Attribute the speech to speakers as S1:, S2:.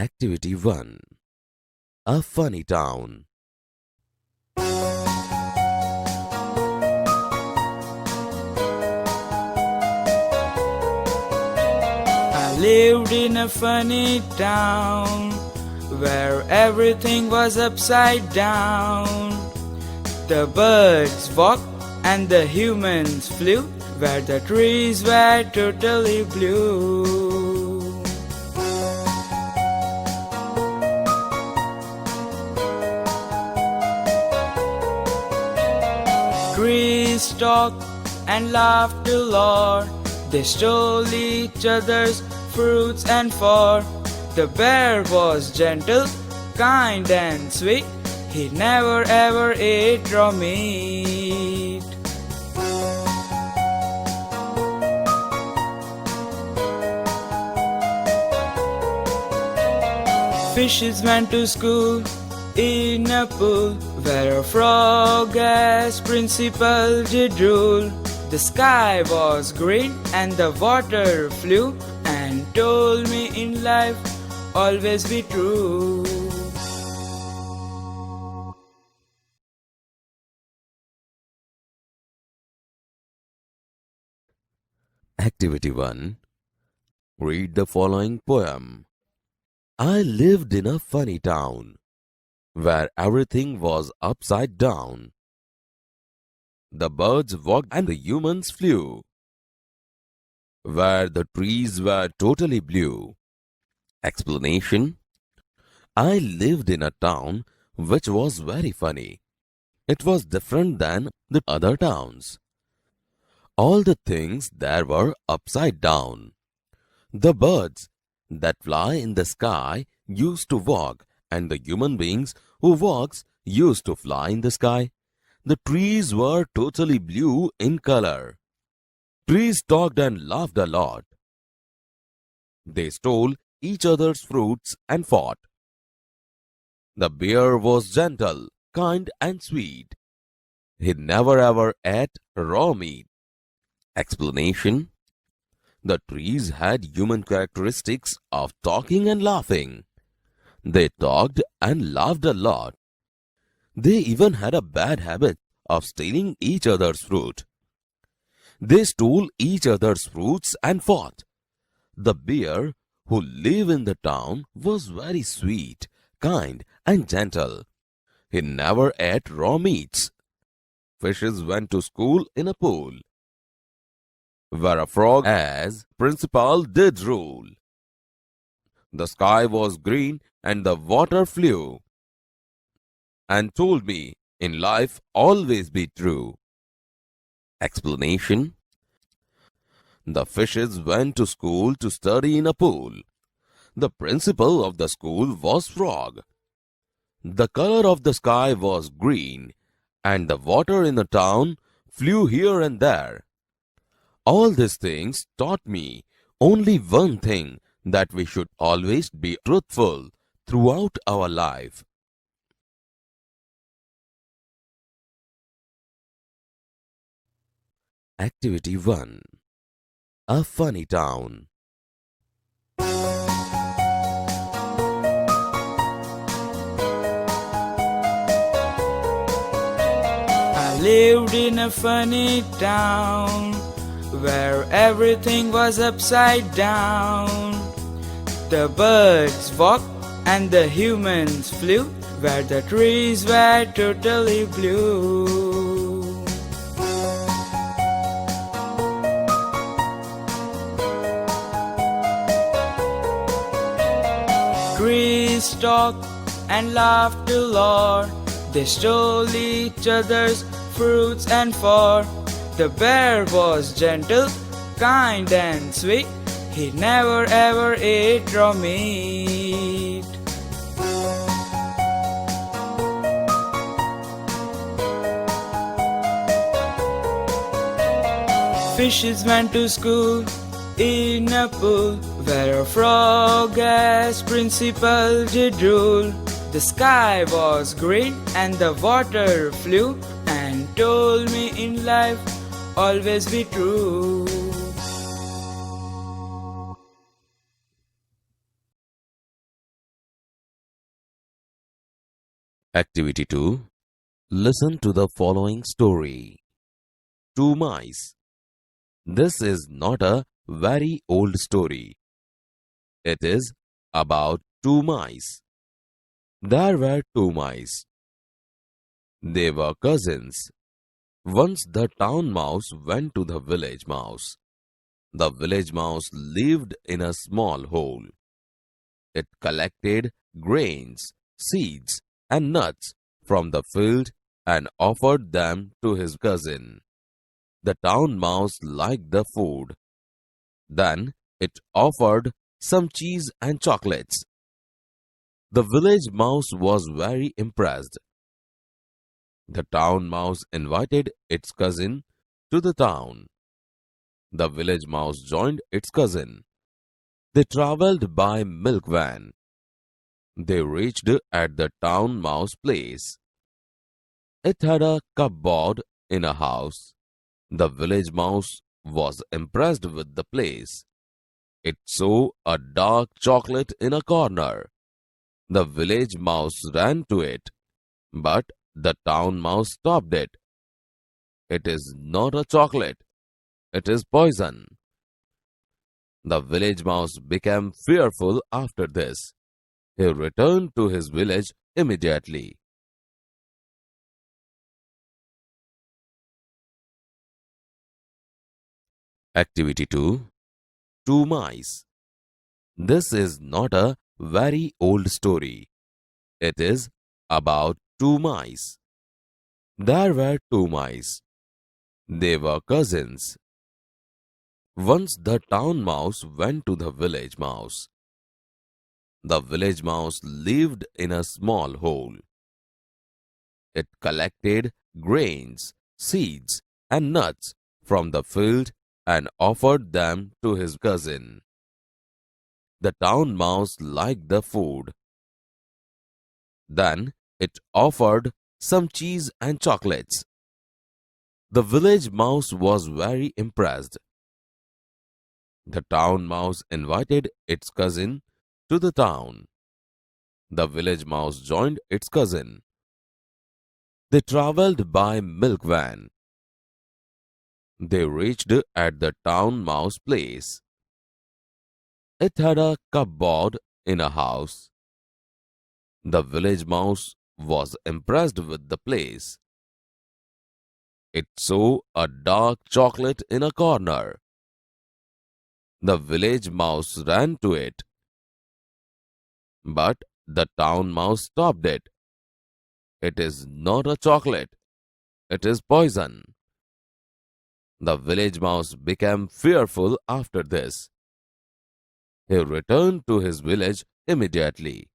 S1: Activity 1. A funny town.
S2: I lived in a funny town where everything was upside down. The birds walked and the humans flew, where the trees were totally blue. Trees talked and laughed a lot. They stole each other's fruits and fur. The bear was gentle, kind and sweet. He never ever ate raw meat. Fishes went to school in a pool where a frog as principal did rule. The sky was green and the water flew and told me in life always be true.
S1: Activity 1. Read the following poem. I lived in a funny town where everything was upside down. The birds walked and the humans flew, where the trees were totally blue. Explanation. I lived in a town which was very funny. It was different than the other towns. All the things there were upside down. The birds that fly in the sky used to walk, and the human beings who walks used to fly in the sky. The trees were totally blue in color. Trees talked and laughed a lot. They stole each other's fruits and fought. The bear was gentle, kind and sweet. He never ever ate raw meat. Explanation. The trees had human characteristics of talking and laughing. They talked and laughed a lot. They even had a bad habit of stealing each other's fruit. They stole each other's fruits and fought. The bear who lived in the town was very sweet, kind and gentle. He never ate raw meats. Fishes went to school in a pool, where a frog as principal did rule. The sky was green and the water flew, and told me in life always be true. Explanation. The fishes went to school to study in a pool. The principal of the school was frog. The color of the sky was green, and the water in the town flew here and there. All these things taught me only one thing, that we should always be truthful throughout our life. Activity 1. A funny town.
S2: I lived in a funny town where everything was upside down. The birds walked and the humans flew, where the trees were totally blue. Trees talked and laughed a lot. They stole each other's fruits and fur. The bear was gentle, kind and sweet. He never ever ate raw meat. Fishes went to school in a pool, where a frog as principal did rule. The sky was green and the water flew, and told me in life always be true.
S1: Activity 2. Listen to the following story. Two Mice. This is not a very old story. It is about two mice. There were two mice. They were cousins. Once the town mouse went to the village mouse. The village mouse lived in a small hole. It collected grains, seeds, and nuts from the field and offered them to his cousin. The town mouse liked the food. Then it offered some cheese and chocolates. The village mouse was very impressed. The town mouse invited its cousin to the town. The village mouse joined its cousin. They traveled by milk van. They reached at the town mouse place. It had a cupboard in a house. The village mouse was impressed with the place. It saw a dark chocolate in a corner. The village mouse ran to it, but the town mouse stopped it. It is not a chocolate. It is poison. The village mouse became fearful after this. He returned to his village immediately. Activity 2. Two Mice. This is not a very old story. It is about two mice. There were two mice. They were cousins. Once the town mouse went to the village mouse. The village mouse lived in a small hole. It collected grains, seeds, and nuts from the field and offered them to his cousin. The town mouse liked the food. Then it offered some cheese and chocolates. The village mouse was very impressed. The town mouse invited its cousin to the town. The village mouse joined its cousin. They traveled by milk van. They reached at the town mouse place. It had a cupboard in a house. The village mouse was impressed with the place. It saw a dark chocolate in a corner. The village mouse ran to it, but the town mouse stopped it. It is not a chocolate. It is poison. The village mouse became fearful after this. He returned to his village immediately.